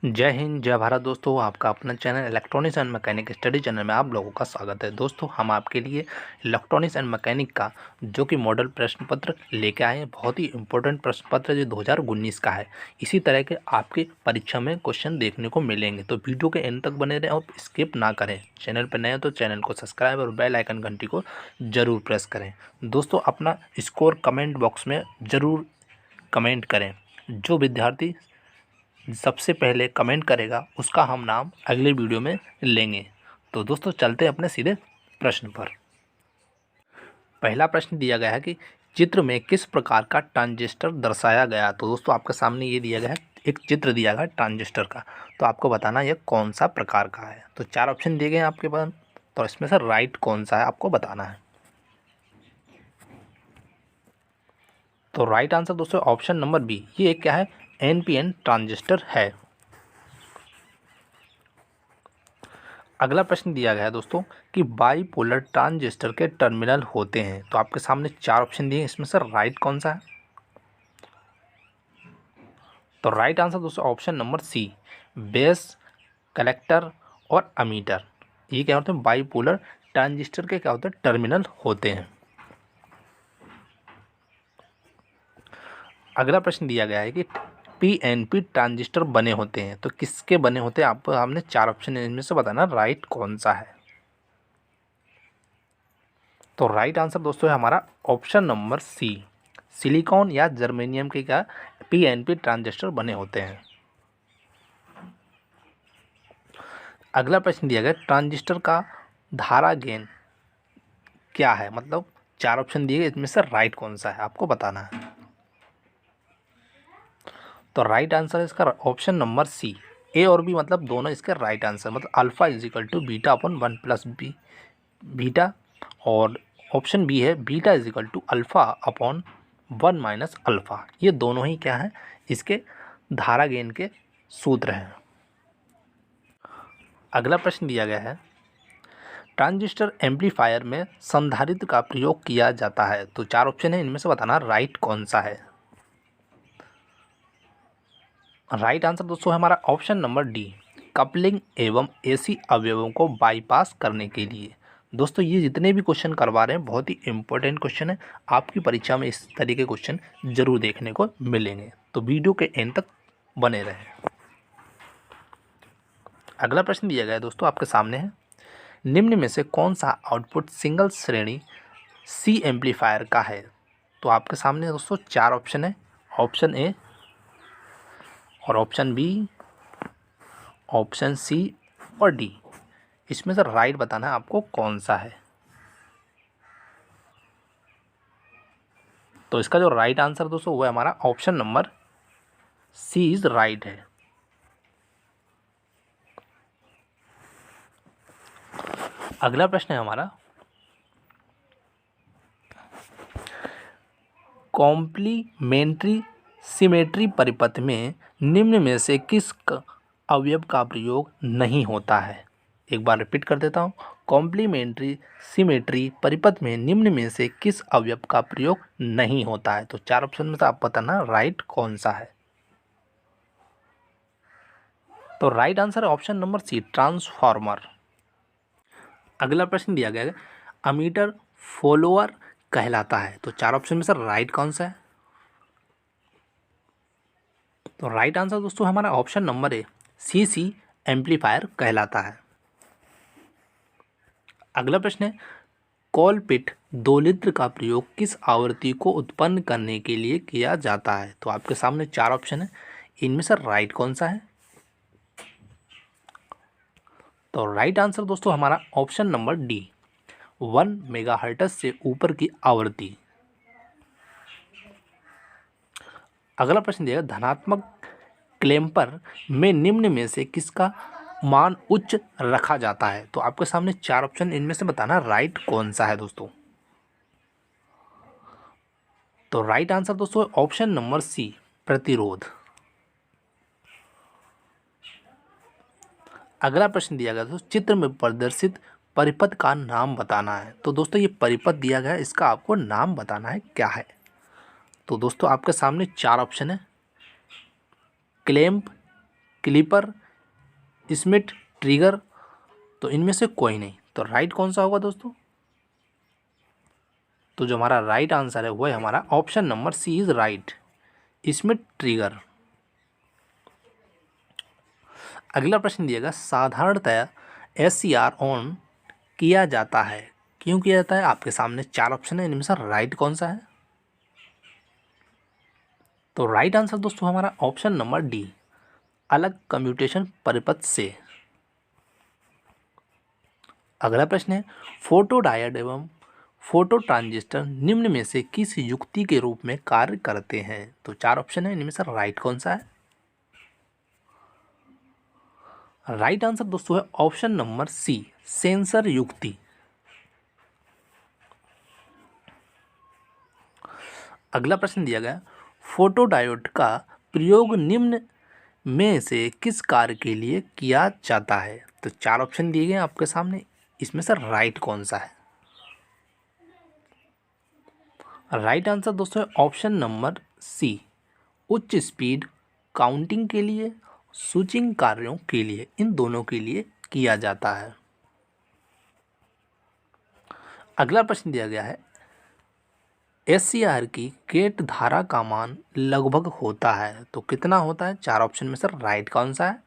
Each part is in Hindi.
जय हिंद जय भारत दोस्तों। आपका अपना channel electronics and mechanic study channel में आप लोगों का स्वागत है। दोस्तों हम आपके लिए इलेक्ट्रॉनिक्स एंड मैकेनिक का जो कि मॉडल प्रश्न पत्र लेके आए हैं। बहुत ही इंपॉर्टेंट प्रश्न पत्र जो 2019 का है। इसी तरह के आपके परीक्षा में क्वेश्चन देखने को मिलेंगे, तो वीडियो के एंड तक बने रहें और स्किप ना करें। चैनल पर नए हो तो चैनल को सब्सक्राइब और बेल आइकन घंटी को ज़रूर प्रेस करें। दोस्तों अपना स्कोर कमेंट बॉक्स में ज़रूर कमेंट करें। जो विद्यार्थी सबसे पहले कमेंट करेगा उसका हम नाम अगले वीडियो में लेंगे। तो दोस्तों चलते हैं अपने सीधे प्रश्न पर। पहला प्रश्न दिया गया है कि चित्र में किस प्रकार का ट्रांजिस्टर दर्शाया गया। तो दोस्तों आपके सामने ये दिया गया है, एक चित्र दिया गया है ट्रांजिस्टर का। तो आपको बताना यह कौन सा प्रकार का है। तो 4 ऑप्शन दिए गए हैं आपके पास, तो इसमें से राइट कौन सा है आपको बताना है। तो राइट आंसर दोस्तों ऑप्शन नंबर बी, ये क्या है, एनपीएन ट्रांजिस्टर है। अगला प्रश्न दिया गया है दोस्तों कि बाईपोलर ट्रांजिस्टर के टर्मिनल होते हैं। तो आपके सामने 4 ऑप्शन दिए हैं, इसमें से राइट कौन सा है। तो राइट आंसर दोस्तों option number C, base, collector और अमीटर। ये क्या होते हैं, बाईपोलर ट्रांजिस्टर के क्या होते हैं, टर्मिनल होते हैं। अगला प्रश्न दिया गया है कि पीएनपी ट्रांजिस्टर बने होते हैं। तो किसके बने होते हैं, आपको हमने 4 ऑप्शन इनमें से बताना राइट कौन सा है। तो राइट आंसर दोस्तों है हमारा ऑप्शन नंबर सी, सिलिकॉन या जर्मेनियम के क्या पीएनपी ट्रांजिस्टर बने होते हैं। अगला प्रश्न दिया गया ट्रांजिस्टर का धारा गेन क्या है, मतलब 4 ऑप्शन दिए गए, इसमें से राइट कौन सा है आपको बताना है। तो राइट आंसर है इसका ऑप्शन नंबर सी, ए और बी मतलब दोनों इसके राइट आंसर, मतलब alpha is equal to beta upon 1 plus B beta, और ऑप्शन बी है beta is equal to alpha upon 1 minus alpha. ये दोनों ही क्या है, इसके धारा गेन के सूत्र हैं। अगला प्रश्न दिया गया है ट्रांजिस्टर एम्पलीफायर में संधारित्र का प्रयोग किया जाता है। तो 4 ऑप्शन है, इनमें से बताना राइट कौन सा है। राइट आंसर दोस्तों है हमारा ऑप्शन नंबर डी, कपलिंग एवं एसी अवयवों को बाईपास करने के लिए। दोस्तों ये जितने भी क्वेश्चन करवा रहे हैं बहुत ही इंपॉर्टेंट क्वेश्चन है, आपकी परीक्षा में इस तरीके के क्वेश्चन जरूर देखने को मिलेंगे, तो वीडियो के एंड तक बने रहें। अगला प्रश्न दिया गया है दोस्तों आपके सामने है, निम्न में से कौन सा आउटपुट सिंगल श्रेणी सी एम्पलीफायर का है। तो आपके सामने दोस्तों 4 ऑप्शन है, ऑप्शन ए और ऑप्शन बी, ऑप्शन सी और डी। इसमें से राइट बताना है आपको कौन सा है। तो इसका जो राइट आंसर दोस्तों वो है हमारा option number C is right है। अगला प्रश्न है हमारा, कॉम्प्लीमेंट्री सिमेट्री परिपथ में निम्न में से किस अवयव का प्रयोग नहीं होता है। एक बार रिपीट कर देता हूँ, कॉम्प्लीमेंट्री सिमेट्री परिपथ में निम्न में से किस अवयव का प्रयोग नहीं होता है। तो 4 ऑप्शन में से आप बताना राइट कौन सा है। तो राइट आंसर है ऑप्शन नंबर सी, ट्रांसफार्मर। अगला प्रश्न दिया गया है, अमीटर फॉलोअर कहलाता है। तो 4 ऑप्शन में से राइट कौन सा है। तो राइट आंसर दोस्तों हमारा ऑप्शन नंबर ए, सीसी एम्पलीफायर कहलाता है। अगला प्रश्न है, कॉलपिट दोलित्र का प्रयोग किस आवृत्ति को उत्पन्न करने के लिए किया जाता है। तो आपके सामने 4 ऑप्शन है, इनमें से राइट कौन सा है। तो राइट आंसर दोस्तों हमारा ऑप्शन नंबर डी, 1 मेगाहर्ट्ज से ऊपर की आवृत्ति। अगला प्रश्न दिया, धनात्मक क्लेम्पर में निम्न में से किसका मान उच्च रखा जाता है। तो आपके सामने 4 ऑप्शन, इनमें से बताना राइट कौन सा है दोस्तों। तो राइट आंसर दोस्तों ऑप्शन नंबर सी, प्रतिरोध। अगला प्रश्न दिया गया दोस्तों, चित्र में प्रदर्शित परिपथ का नाम बताना है। तो दोस्तों ये परिपथ दिया गया है, इसका आपको नाम बताना है क्या है। तो दोस्तों आपके सामने 4 ऑप्शन है, क्लैंप, क्लिपर, स्मिथ ट्रिगर, तो इनमें से कोई नहीं। तो राइट कौन सा होगा दोस्तों? तो जो हमारा राइट आंसर है वो है हमारा option number C is right, Schmitt trigger. अगला प्रश्न दिएगा, साधारणतया SCR ऑन किया जाता है, क्यों किया जाता है? आपके सामने 4 ऑप्शन है, इनमें से राइट कौन सा है? तो राइट आंसर दोस्तों हमारा ऑप्शन नंबर डी, अलग कम्यूटेशन परिपथ से। अगला प्रश्न है, फोटो डायोड एवं फोटो ट्रांजिस्टर निम्न में से किस युक्ति के रूप में कार्य करते हैं? तो 4 ऑप्शन है, इनमें से राइट कौन सा है? राइट आंसर दोस्तों है ऑप्शन नंबर सी, सेंसर युक्ति। अगला प्रश्न दिया गया, फोटोडायोड का प्रयोग निम्न में से किस कार्य के लिए किया जाता है? तो 4 ऑप्शन दिए गए आपके सामने, इसमें से राइट कौन सा है? राइट आंसर दोस्तों है ऑप्शन नंबर सी, उच्च स्पीड काउंटिंग के लिए, स्विचिंग कार्यों के लिए, इन दोनों के लिए किया जाता है। अगला प्रश्न दिया गया है, SCR की गेट धारा का मान लगभग होता है, तो कितना होता है? 4 ऑप्शन में से राइट कौन सा है?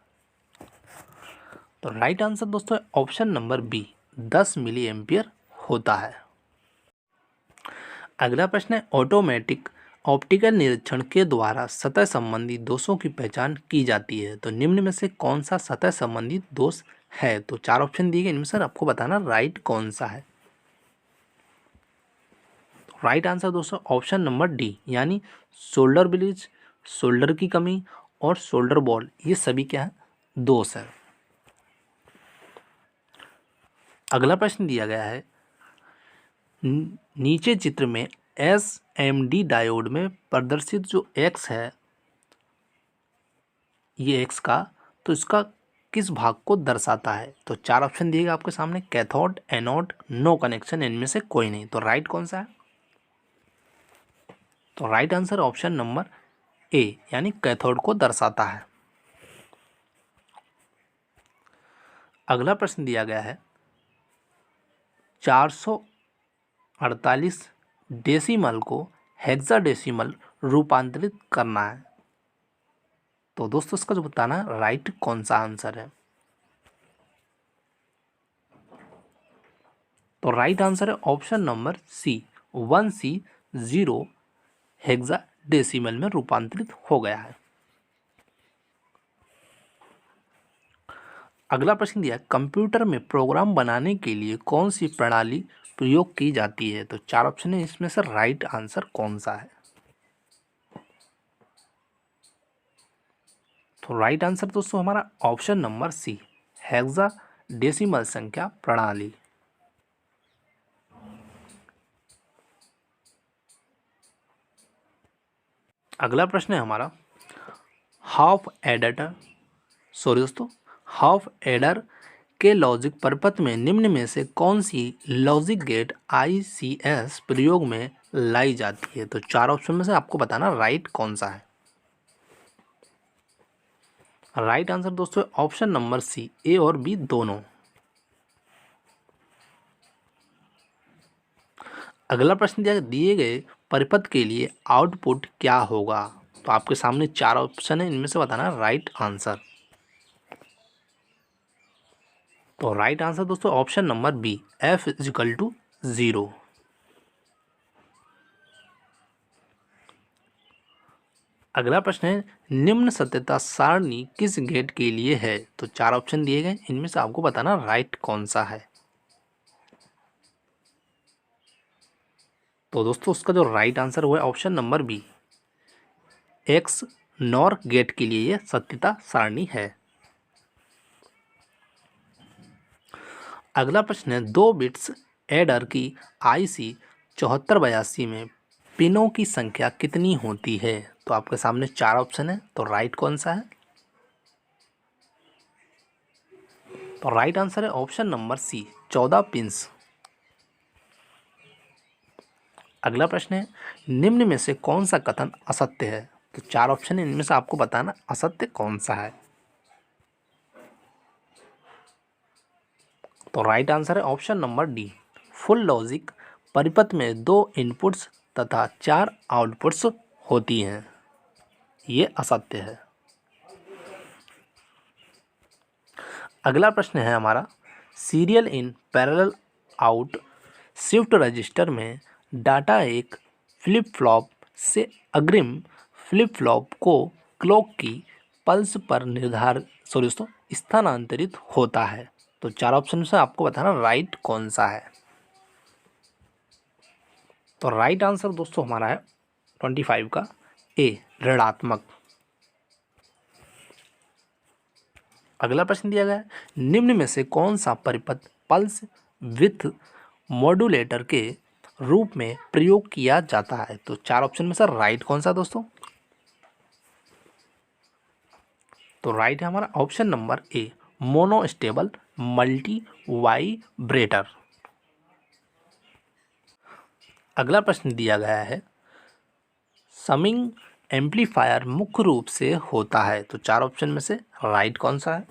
तो राइट आंसर दोस्तों है option number B, 10 milli ampere होता है। अगला प्रश्न है, ऑटोमेटिक ऑप्टिकल निरीक्षण के द्वारा सतह संबंधी दोषों की पहचान की जाती है, तो निम्न में से कौन सा सतह संबंधी दोष है? तो 4 ऑप्शन दिए गए, इनमें से आपको बताना राइट कौन सा है। राइट आंसर दोस्तों ऑप्शन नंबर डी, यानी शोल्डर ब्लीच, शोल्डर की कमी और शोल्डर बॉल, ये सभी क्या है? दोष है। अगला प्रश्न दिया गया है, नीचे चित्र में SMD डायोड में प्रदर्शित जो X है, ये X का, तो इसका किस भाग को दर्शाता है? तो 4 ऑप्शन दिएगा आपके सामने, कैथोड, एनोड, नो कनेक्शन, इनमें से कोई नहीं। तो राइट कौन सा है? तो राइट आंसर ऑप्शन नंबर ए, यानी कैथोड को दर्शाता है। अगला प्रश्न दिया गया है, 448 डेसिमल को हेक्साडेसिमल रूपांतरित करना है, तो दोस्तों इसका जो बताना है राइट कौन सा आंसर है? तो राइट आंसर है option number C, 1C0 hexadecimal में रूपांतरित हो गया है। अगला प्रश्न दिया, कंप्यूटर में प्रोग्राम बनाने के लिए कौन सी प्रणाली प्रयोग की जाती है? तो 4 ऑप्शन है, इसमें से राइट आंसर कौन सा है? तो राइट आंसर दोस्तों हमारा ऑप्शन नंबर सी, हेक्साडेसिमल संख्या प्रणाली। अगला प्रश्न है हमारा, हाफ एडर के लॉजिक परिपथ में निम्न में से कौन सी लॉजिक गेट ICS प्रयोग में लाई जाती है? तो 4 ऑप्शन में से आपको बताना राइट कौन सा है। राइट आंसर दोस्तों ऑप्शन नंबर सी, ए और बी दोनों। अगला प्रश्न दिए गए परिपथ के लिए आउटपुट क्या होगा? तो आपके सामने 4 ऑप्शन है, इनमें से बताना राइट आंसर। तो राइट आंसर दोस्तों ऑप्शन नंबर बी, F=0। अगला प्रश्न है, निम्न सत्यता सारणी किस गेट के लिए है? तो 4 ऑप्शन दिए गए, इनमें से आपको बताना राइट कौन सा है। तो दोस्तों उसका जो राइट आंसर हुआ है option number B, XNOR gate के लिए यह सत्यता सारणी है। अगला प्रश्न है, 2 बिट्स एडर की IC 7482 में पिनों की संख्या कितनी होती है? तो आपके सामने 4 ऑप्शन है, तो राइट कौन सा है? तो राइट आंसर है ऑप्शन नंबर सी, 14 पिंस। अगला प्रश्न है, निम्न में से कौन सा कथन असत्य है? तो 4 ऑप्शन है, इनमें से आपको बताना असत्य कौन सा है। तो राइट आंसर है option number D, full logic परिपथ में 2 इनपुट्स तथा 4 आउटपुट्स होती हैं। ये असत्य है। अगला प्रश्न है हमारा, serial in parallel out shift register में डाटा एक फ्लिप फ्लॉप से अग्रिम फ्लिप फ्लॉप को क्लॉक की पल्स पर स्थानांतरित होता है। तो 4 ऑप्शन से आपको बताना राइट कौन सा है। तो राइट आंसर दोस्तों हमारा है 25 का ए, ऋणात्मक। अगला प्रश्न दिया गया है, निम्न में से कौन सा परिपथ पल्स विथ मॉड्यूलेटर के रूप में प्रयोग किया जाता है। तो 4 ऑप्शन में सर राइट कौन सा दोस्तों। तो राइट है हमारा ऑप्शन नंबर ए, मोनोस्टेबल मल्टी वाइब्रेटर। अगला प्रश्न दिया गया है, समिंग एम्पलीफायर मुख्य रूप से होता है। तो 4 ऑप्शन में से राइट कौन सा है।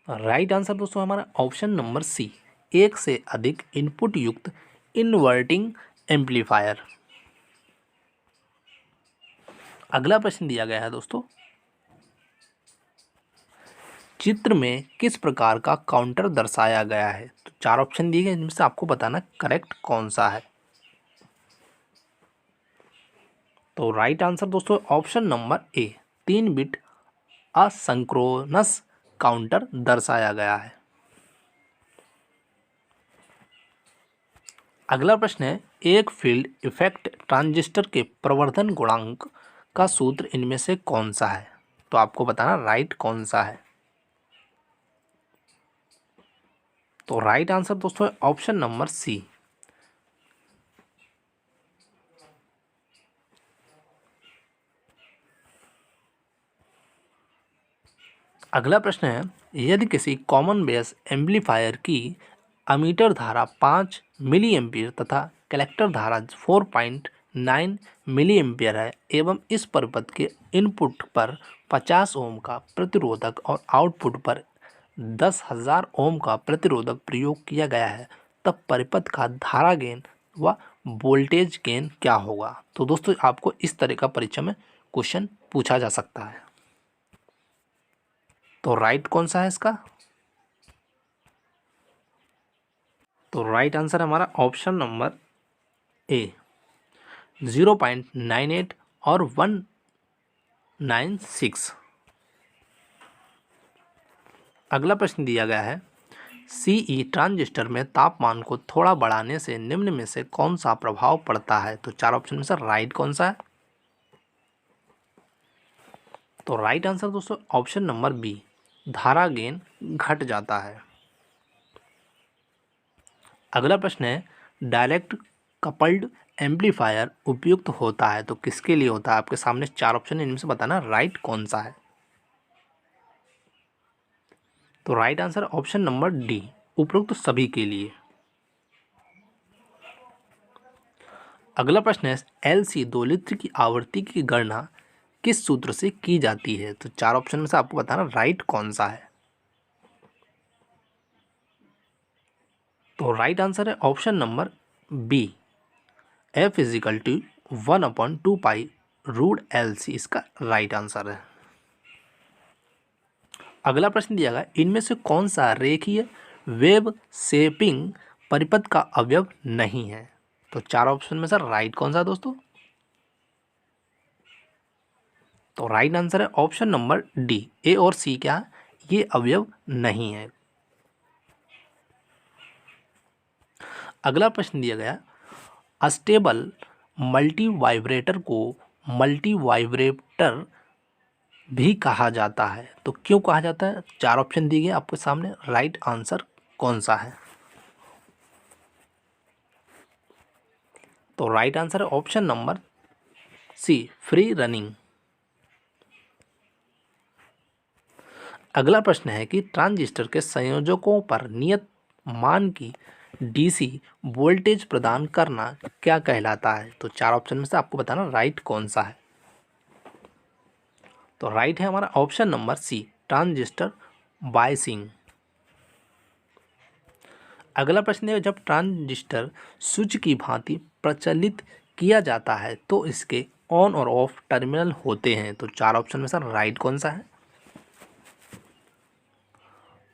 राइट आंसर दोस्तों हमारा ऑप्शन नंबर सी, एक से अधिक इनपुट युक्त इन्वर्टिंग एम्पलीफायर। अगला प्रश्न दिया गया है दोस्तों, चित्र में किस प्रकार का काउंटर दर्शाया गया है। तो 4 ऑप्शन दिए गए, इनमें से आपको बताना करेक्ट कौन सा है। तो राइट आंसर दोस्तों option number A, 3 bit asynchronous counter दर्शाया गया है। अगला प्रश्न है, एक फील्ड इफेक्ट ट्रांजिस्टर के प्रवर्धन गुणांक का सूत्र इनमें से कौन सा है। तो आपको बताना राइट कौन सा है। तो राइट आंसर दोस्तों ऑप्शन नंबर सी। अगला प्रश्न है, यदि किसी कॉमन बेस एम्पलीफायर की अमीटर धारा 5 मिली एम्पियर तथा कलेक्टर धारा 4.9 मिली एम्पियर है एवं इस परिपथ के इनपुट पर 50 ओम का प्रतिरोधक और आउटपुट पर 10,000 ओम का प्रतिरोधक प्रयोग किया गया है, तब परिपथ का धारा गेन व वोल्टेज गेन क्या होगा। तो दोस्तों आपको इस तरह का परीक्षा में क्वेश्चन पूछा जा सकता है। तो राइट कौन सा है इसका। तो राइट आंसर हमारा ऑप्शन नंबर ए, 0.98 और 196। अगला प्रश्न दिया गया है, सीई ट्रांजिस्टर में तापमान को थोड़ा बढ़ाने से निम्न में से कौन सा प्रभाव पड़ता है। तो 4 ऑप्शन में से राइट कौन सा है। तो राइट आंसर दोस्तों ऑप्शन नंबर बी, धारा गेन घट जाता है। अगला प्रश्न है, डायरेक्ट कपल्ड एम्पलीफायर उपयुक्त होता है तो किसके लिए होता है। आपके सामने 4 ऑप्शन है, इनमें से बताना राइट कौन सा है। तो right answer option number D, उपयुक्त सभी के लिए। अगला प्रश्न है, एलसी दोलित्र की आवृत्ति की गणना किस सूत्र से की जाती है। तो 4 ऑप्शन में से आपको बताना राइट कौन सा है। तो राइट आंसर है option number B, F equal to 1/2π√LC इसका राइट आंसर है। अगला प्रश्न दिया गया, इनमें से कौन सा रेखीय वेव शेपिंग परिपथ का अवयव नहीं है। तो 4 ऑप्शन में सर राइट कौन सा दोस्तों। तो राइट आंसर है ऑप्शन नंबर डी, ए और सी क्या है, ये अवयव नहीं है। अगला प्रश्न दिया गया, अस्टेबल मल्टी वाइब्रेटर को मल्टी वाइब्रेटर भी कहा जाता है। तो क्यों कहा जाता है। 4 ऑप्शन दिए गए आपके सामने, राइट आंसर कौन सा है। तो राइट आंसर है option number C, free running. अगला प्रश्न है कि ट्रांजिस्टर के संयोजकों पर नियत मान की डीसी वोल्टेज प्रदान करना क्या कहलाता है। तो 4 ऑप्शन में से आपको बताना राइट कौन सा है। तो राइट है हमारा option number C, transistor biasing. अगला प्रश्न है, जब ट्रांजिस्टर स्विच की भांति प्रचलित किया जाता है तो इसके ऑन और ऑफ टर्मिनल होते हैं। तो चार ऑप्शन में सर राइट कौन सा है?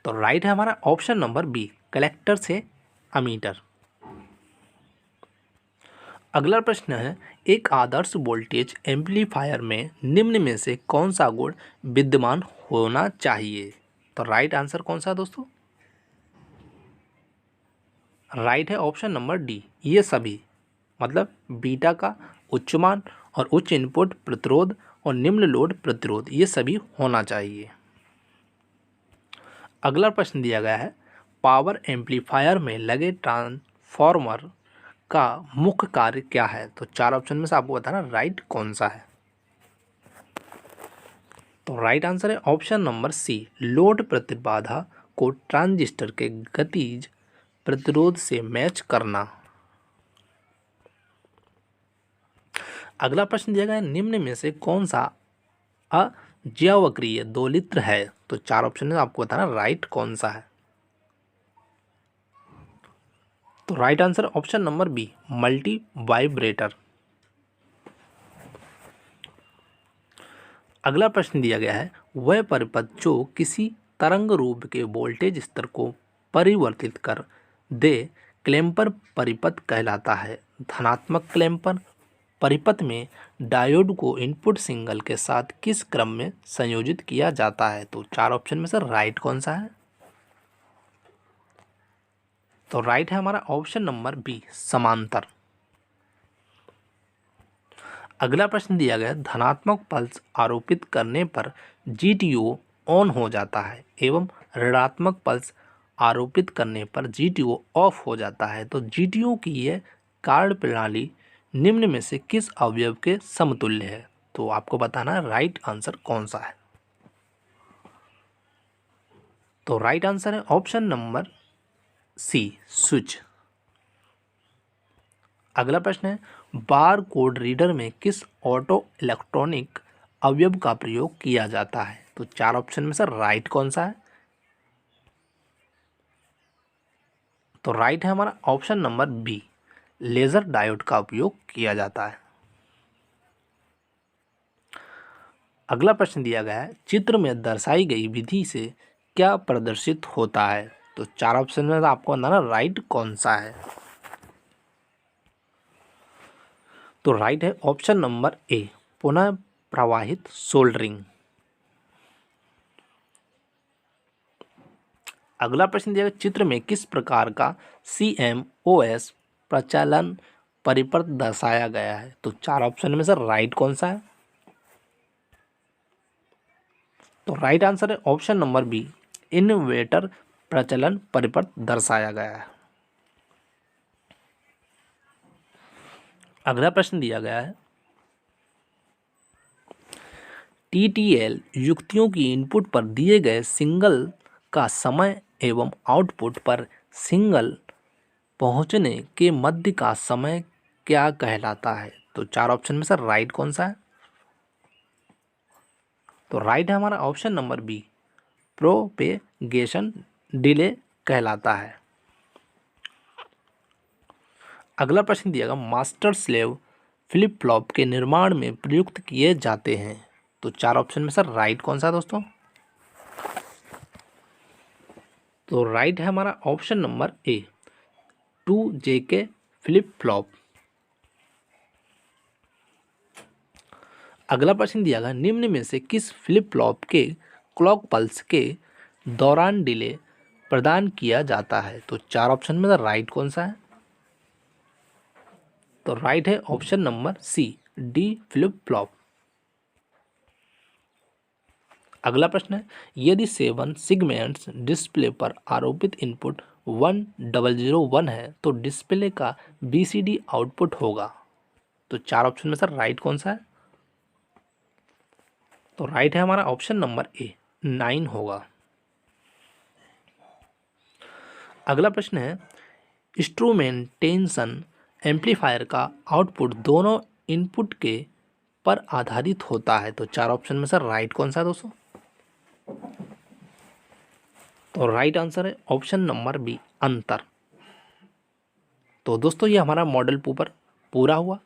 तो राइट है हमारा ऑप्शन नंबर बी, कलेक्टर से अमीटर। अगला प्रश्न है, एक आदर्श वोल्टेज एम्पलीफायर में निम्न में से कौन सा गुण विद्यमान होना चाहिए? तो राइट आंसर कौन सा है दोस्तों? राइट है ऑप्शन नंबर डी, ये सभी, मतलब बीटा का उच्च मान और उच्च इनपुट प्रतिरोध और निम्न लोड प्रतिरोध, ये सभी होना चाहिए। अगला प्रश्न दिया गया है, पावर एम्पलीफायर में लगे ट्रांसफॉर्मर का मुख्य कार्य क्या है? तो चार ऑप्शन में से आपको बताना राइट कौन सा है। तो राइट आंसर है ऑप्शन नंबर सी, लोड प्रतिबाधा को ट्रांजिस्टर के गतिज प्रतिरोध से मैच करना। अगला प्रश्न दिया गया है, निम्न में से कौन सा अज्यावक्रीय दोलित्र है? तो चार ऑप्शन में आपको बताना राइट कौन सा है। तो right answer option number B, multi vibrator. अगला प्रश्न दिया गया है, वह परिपथ जो किसी तरंग रूप के वोल्टेज स्तर को परिवर्तित कर दे क्लैम्पर परिपथ कहलाता है। धनात्मक क्लैम्पर परिपथ में डायोड को इनपुट सिग्नल के साथ किस क्रम में संयोजित किया जाता है? तो चार ऑप्शन में से राइट कौन सा है? तो राइट है हमारा ऑप्शन नंबर बी, समांतर। अगला प्रश्न दिया गया, धनात्मक पल्स आरोपित करने पर जीटीओ ऑन हो जाता है एवं ऋणात्मक पल्स आरोपित करने पर जीटीओ ऑफ हो जाता है। तो जीटीओ की यह कार्य प्रणाली निम्न में से किस अवयव के समतुल्य है? तो आपको बताना है राइट आंसर कौन सा है। तो राइट आंसर है ऑप्शन नंबर सी, स्विच। अगला प्रश्न है, बार कोड रीडर में किस ऑटो इलेक्ट्रॉनिक अवयव का प्रयोग किया जाता है? तो चार ऑप्शन में सर राइट कौन सा है? तो राइट है हमारा option number B, laser diode का उपयोग किया जाता है। अगला प्रश्न दिया गया है, चित्र में दर्शाई गई विधि से क्या प्रदर्शित होता है? तो चार ऑप्शन में आपको बताना राइट कौन सा है। तो राइट है ऑप्शन नंबर ए, पुनः प्रवाहित सोल्डरिंग। अगला प्रश्न दिया गया, चित्र में किस प्रकार का CMOS प्रचालन परिपथ दर्शाया गया है? तो चार ऑप्शन में सर राइट कौन सा है? तो राइट आंसर है ऑप्शन नंबर बी, इन्वर्टर प्रचलन परिपथ दर्शाया गया है। अगला प्रश्न दिया गया है, TTL युक्तियों की इनपुट पर दिए गए सिग्नल का समय एवं आउटपुट पर सिग्नल पहुंचने के मध्य का समय क्या कहलाता है? तो चार ऑप्शन में सर राइट कौन सा है? तो राइट है हमारा option number B, propagation delay कहलाता है। अगला प्रश्न दिया गया, मास्टर स्लेव फ्लिप फ्लॉप के निर्माण में प्रयुक्त किए जाते हैं। तो चार ऑप्शन में सर राइट कौन सा है दोस्तों? तो राइट है हमारा ऑप्शन नंबर ए, 2JK फ्लिप फ्लॉप। अगला प्रश्न दिया गया, निम्न में से किस फ्लिप फ्लॉप के क्लॉक पल्स के दौरान डिले प्रदान किया जाता है? तो चार ऑप्शन में राइट कौन सा है? तो राइट है option number C, D flip flop. अगला प्रश्न है, यदि 7 सेगमेंट्स डिस्प्ले पर आरोपित इनपुट 1001 है तो डिस्प्ले का BCD आउटपुट होगा। तो चार ऑप्शन में सर राइट कौन सा है? तो राइट है हमारा ऑप्शन नंबर ए, 9 होगा। अगला प्रश्न है, इंस्ट्रूमेंटेशन एम्पलीफायर का आउटपुट दोनों इनपुट के पर आधारित होता है। तो चार ऑप्शन में सर राइट कौन सा है दोस्तों? तो राइट आंसर है ऑप्शन नंबर बी, अंतर। तो दोस्तों ये हमारा मॉडल पेपर पूरा हुआ।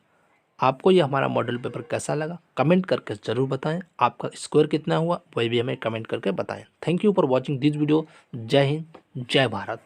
आपको ये हमारा मॉडल पेपर कैसा लगा कमेंट करके ज़रूर बताएं। आपका स्कोर कितना हुआ वही भी हमें कमेंट करके बताएं। Thank you for watching this video. जय हिंद, जय भारत।